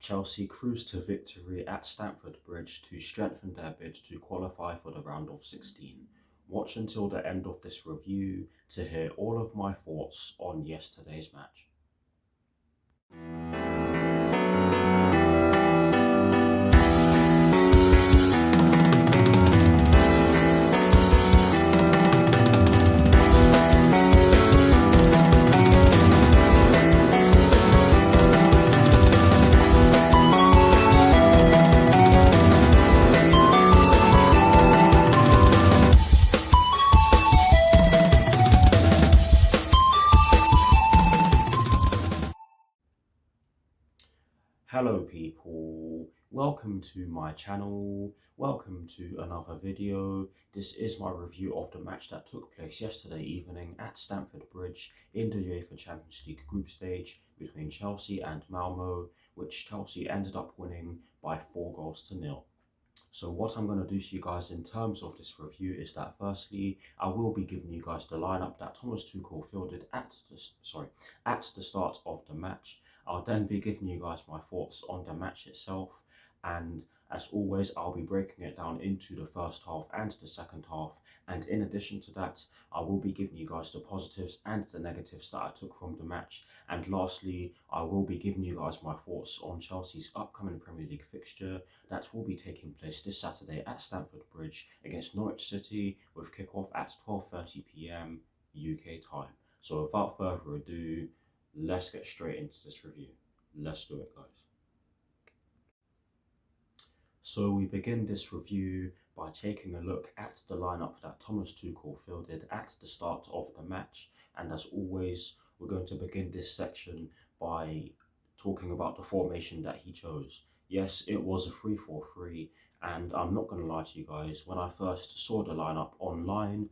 Chelsea cruised to victory at Stamford Bridge to strengthen their bid to qualify for the round of 16. Watch until the end of this review to hear all of my thoughts on yesterday's match. Hello people, welcome to my channel, welcome to another video. This is my review of the match that took place yesterday evening at Stamford Bridge in the UEFA Champions League group stage between Chelsea and Malmo, which Chelsea ended up winning by 4-0. So what I'm going to do for you guys in terms of this review is that firstly, I will be giving you guys the lineup that Thomas Tuchel fielded at the start of the match. I'll then be giving you guys my thoughts on the match itself, and as always, I'll be breaking it down into the first half and the second half. And in addition to that, I will be giving you guys the positives and the negatives that I took from the match. And lastly, I will be giving you guys my thoughts on Chelsea's upcoming Premier League fixture that will be taking place this Saturday at Stamford Bridge against Norwich City, with kickoff at 12:30 PM UK time. So without further ado, let's get straight into this review. Let's do it, guys. So we begin this review by taking a look at the lineup that Thomas Tuchel fielded at the start of the match. And as always, we're going to begin this section by talking about the formation that he chose. Yes, it was a 3-4-3, and I'm not going to lie to you guys, when I first saw the lineup online,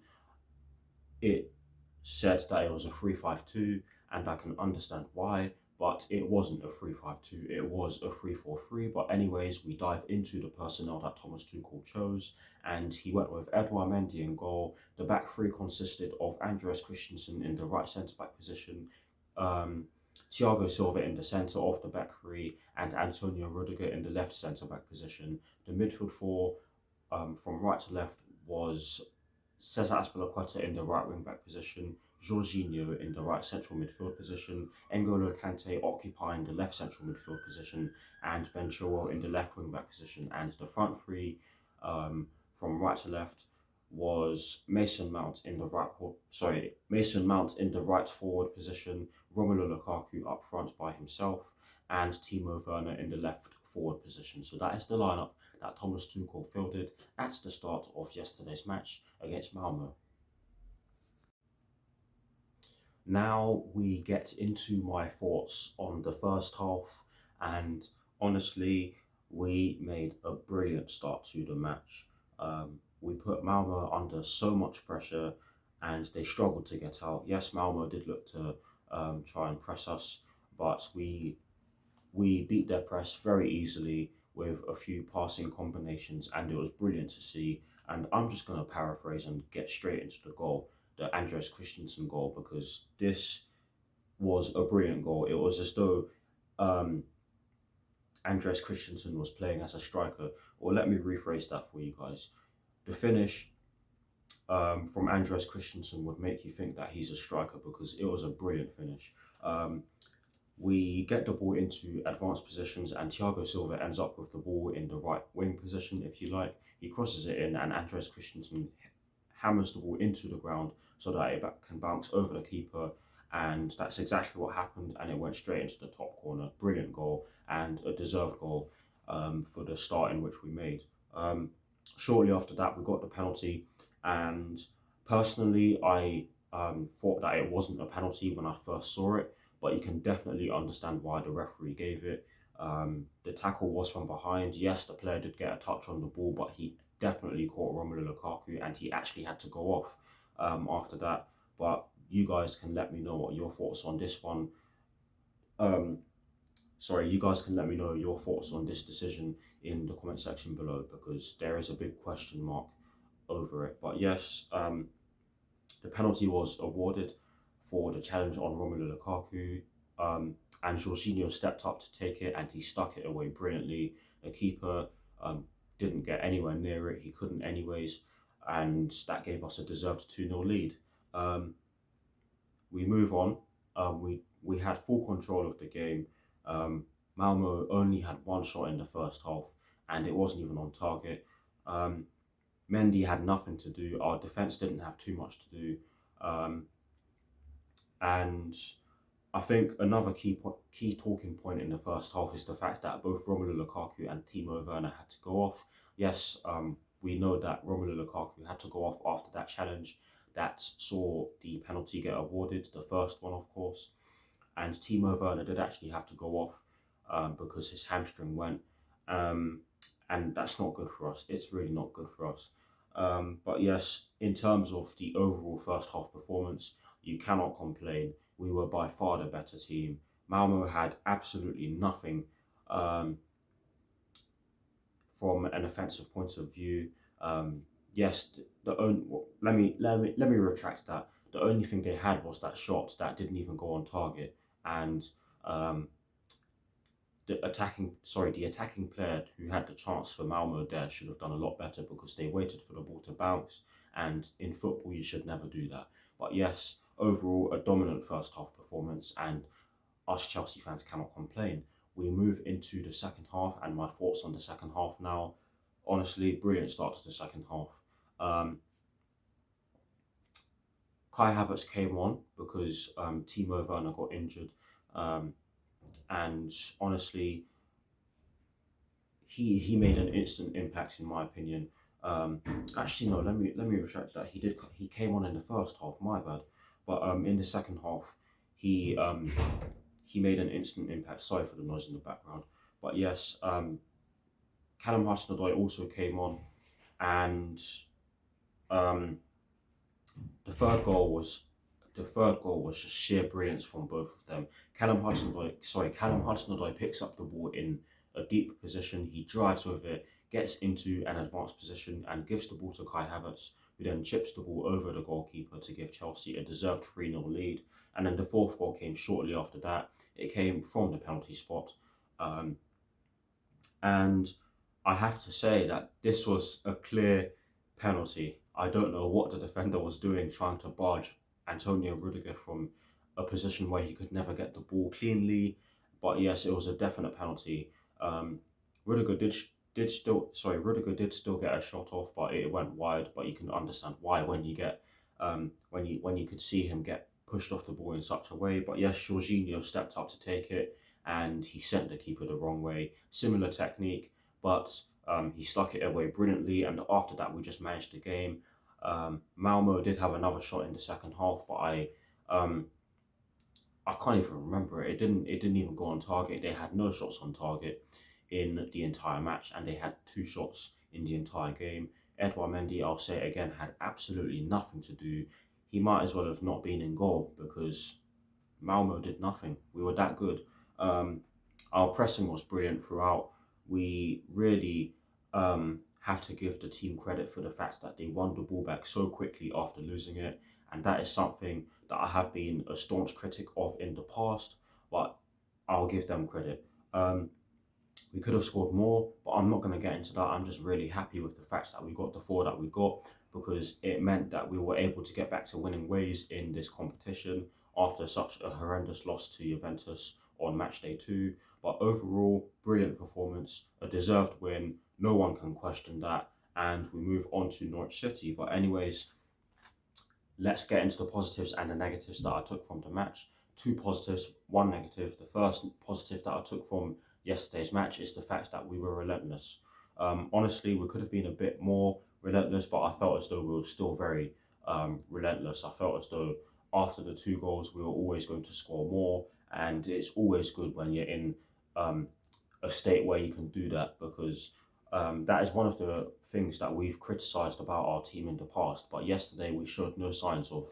it said that it was a 3-5-2, and I can understand why, but it wasn't a 3-5-2, it was a 3-4-3. But anyways, we dive into the personnel that Thomas Tuchel chose, and he went with Edouard Mendy in goal. The back three consisted of Andreas Christensen in the right centre-back position, Thiago Silva in the centre of the back three, and Antonio Rudiger in the left centre-back position. The midfield four, from right to left, was Cesar Azpilicueta in the right wing-back position, Jorginho in the right central midfield position, N'Golo Kante occupying the left central midfield position, and Ben Chilwell in the left wing-back position. And the front three, from right to left, was Mason Mount in the right forward position, Romelu Lukaku up front by himself, and Timo Werner in the left forward position. So that is the lineup that Thomas Tuchel fielded at the start of yesterday's match against Malmo. Now we get into my thoughts on the first half, and honestly, we made a brilliant start to the match. We put Malmo under so much pressure and they struggled to get out. Yes, Malmo did look to try and press us, but we beat their press very easily with a few passing combinations, and it was brilliant to see. And I'm just going to paraphrase and get straight into the goal, the Andreas Christensen goal, because this was a brilliant goal. It was as though Andreas Christensen was playing as a striker. Or let me rephrase that for you guys. The finish from Andreas Christensen would make you think that he's a striker, because it was a brilliant finish. We get the ball into advanced positions, and Thiago Silva ends up with the ball in the right wing position, if you like. He crosses it in, and Andreas Christensen hammers the ball into the ground so that it can bounce over the keeper, and that's exactly what happened, and it went straight into the top corner. Brilliant goal, and a deserved goal for the start in which we made. Shortly after that, we got the penalty, and personally, I thought that it wasn't a penalty when I first saw it, but you can definitely understand why the referee gave it. The tackle was from behind. Yes, the player did get a touch on the ball, but he definitely caught Romelu Lukaku, and he actually had to go off after that. But you guys can let me know what your thoughts on this one. You guys can let me know your thoughts on this decision in the comment section below, because there is a big question mark over it. But yes, the penalty was awarded for the challenge on Romelu Lukaku. and Jorginho stepped up to take it, and he stuck it away brilliantly. The keeper didn't get anywhere near it. He couldn't anyways, and that gave us a deserved 2-0 lead. Um, we move on. We had full control of the game. Malmo only had one shot in the first half, and it wasn't even on target. Um, Mendy had nothing to do. Our defense didn't have too much to do, um, and I think another key talking point in the first half is the fact that both Romelu Lukaku and Timo Werner had to go off. Yes, we know that Romelu Lukaku had to go off after that challenge that saw the penalty get awarded, the first one, of course. And Timo Werner did actually have to go off because his hamstring went. Um, and that's not good for us. It's really not good for us. But yes, in terms of the overall first half performance, you cannot complain. We were by far the better team. Malmo had absolutely nothing um, from an offensive point of view. Yes, the only let me retract that. The only thing they had was that shot that didn't even go on target, and um, the attacking player who had the chance for Malmo there should have done a lot better because they waited for the ball to bounce. And in football, you should never do that. But yes, overall, a dominant first half performance, and us Chelsea fans cannot complain. We move into the second half, and my thoughts on the second half now. Honestly, brilliant start to the second half. Um, Kai Havertz came on because Timo Werner got injured, um, and honestly, he made an instant impact in my opinion. Um, Actually, no, let me retract that. He came on in the first half. My bad, but in the second half, he made an instant impact. Sorry for the noise in the background, but yes, Callum Hudson-Odoi also came on, and um, the third goal was just sheer brilliance from both of them. Callum Hudson-Odoi picks up the ball in a deep position. He drives with it, gets into an advanced position, and gives the ball to Kai Havertz, who then chips the ball over the goalkeeper to give Chelsea a deserved 3-0 lead. And then the fourth goal came shortly after that. It came from the penalty spot. Um, and I have to say that this was a clear penalty. I don't know what the defender was doing trying to barge Antonio Rudiger from a position where he could never get the ball cleanly. But yes, it was a definite penalty. Um, Rudiger Rudiger did still get a shot off, but it went wide. But you can understand why when you get when you could see him get pushed off the ball in such a way. But yes, Jorginho stepped up to take it, and he sent the keeper the wrong way. Similar technique, but he stuck it away brilliantly. And after that, we just managed the game. Malmo did have another shot in the second half, but um, I can't even remember it. It didn't even go on target. They had no shots on target in the entire match, and they had 2 shots in the entire game. Edouard Mendy, I'll say it again, had absolutely nothing to do. He might as well have not been in goal because Malmo did nothing. We were that good. Um, our pressing was brilliant throughout. We really have to give the team credit for the fact that they won the ball back so quickly after losing it. And that is something that I have been a staunch critic of in the past, but I'll give them credit. We could have scored more, but I'm not going to get into that. I'm just really happy with the fact that we got the 4 that we got because it meant that we were able to get back to winning ways in this competition after such a horrendous loss to Juventus on match day 2. But overall, brilliant performance, a deserved win. No one can question that. And we move on to Norwich City. But anyways, let's get into the positives and the negatives that I took from the match. 2 positives, 1 negative. The first positive that I took from yesterday's match is the fact that we were relentless. Honestly, we could have been a bit more relentless, but I felt as though we were still very relentless. I felt as though after the 2 goals, we were always going to score more, and it's always good when you're in a state where you can do that because that is one of the things that we've criticised about our team in the past. But yesterday, we showed no signs of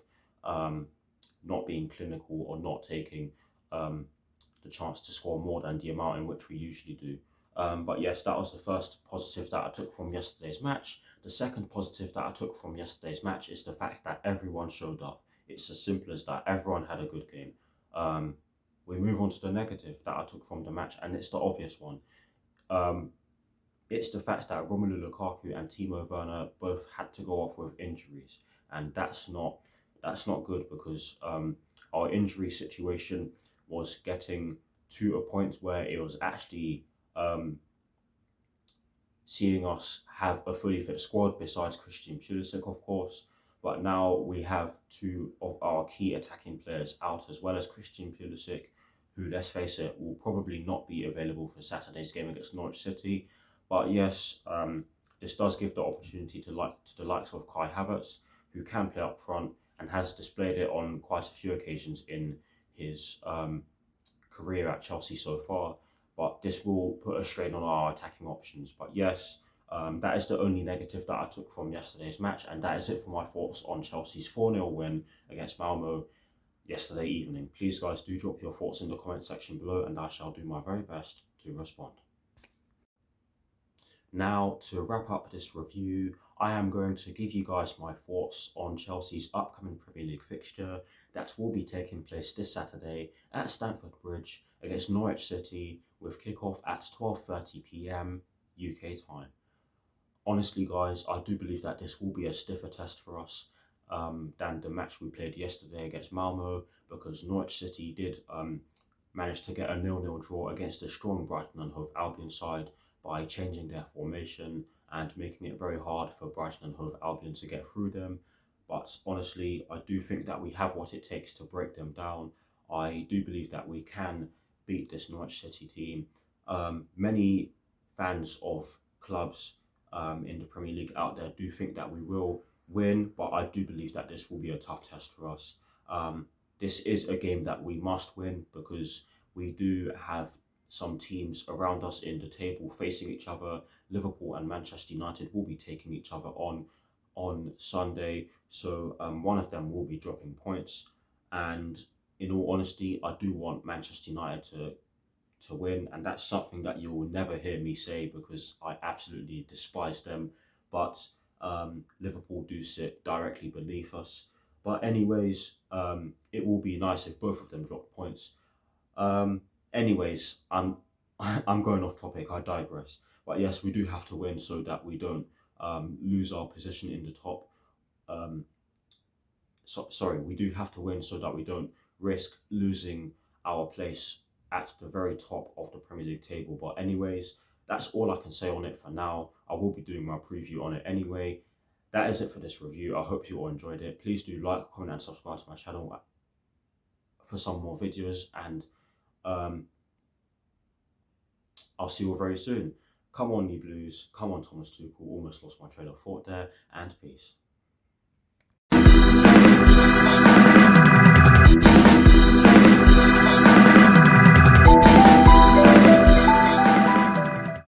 not being clinical or not taking the chance to score more than the amount in which we usually do. But yes, that was the first positive that I took from yesterday's match. The second positive that I took from yesterday's match is the fact that everyone showed up. It's as simple as that. Everyone had a good game. we move on to the negative that I took from the match, and it's the obvious one. Um, it's the fact that Romelu Lukaku and Timo Werner both had to go off with injuries, and that's not good because our injury situation was getting to a point where it was actually seeing us have a fully fit squad besides Christian Pulisic, of course. But now we have two of our key attacking players out, as well as Christian Pulisic, who, let's face it, will probably not be available for Saturday's game against Norwich City. But yes, this does give the opportunity to the likes of Kai Havertz, who can play up front and has displayed it on quite a few occasions in his career at Chelsea so far. But this will put a strain on our attacking options. But yes, that is the only negative that I took from yesterday's match, and that is it for my thoughts on Chelsea's 4-0 win against Malmo yesterday evening. Please, guys, do drop your thoughts in the comment section below, and I shall do my very best to respond. Now, to wrap up this review, I am going to give you guys my thoughts on Chelsea's upcoming Premier League fixture that will be taking place this Saturday at Stamford Bridge against Norwich City, with kickoff at 12:30 p.m. UK time. Honestly, guys, I do believe that this will be a stiffer test for us than the match we played yesterday against Malmo, because Norwich City did manage to get a 0-0 draw against a strong Brighton and Hove Albion side by changing their formation and making it very hard for Brighton and Hove Albion to get through them. But honestly, I do think that we have what it takes to break them down. I do believe that we can beat this Norwich City team. Many fans of clubs in the Premier League out there do think that we will win, but I do believe that this will be a tough test for us. This is a game that we must win because we do have some teams around us in the table facing each other. Liverpool and Manchester United will be taking each other on Sunday, so one of them will be dropping points. And in all honesty, I do want Manchester United to win, and that's something that you will never hear me say because I absolutely despise them. But Liverpool do sit directly beneath us. But anyways, it will be nice if both of them drop points. Anyways, I'm going off topic. I digress. But yes, we do have to win so that we don't lose our position in the top. Sorry, we do have to win so that we don't risk losing our place at the very top of the Premier League table. But anyways, that's all I can say on it for now. I will be doing my preview on it anyway. That is it for this review. I hope you all enjoyed it. Please do like, comment and subscribe to my channel for some more videos, and I'll see you all very soon. Come on, you Blues. Come on, Thomas Tuchel. Almost lost my train of thought there, and peace.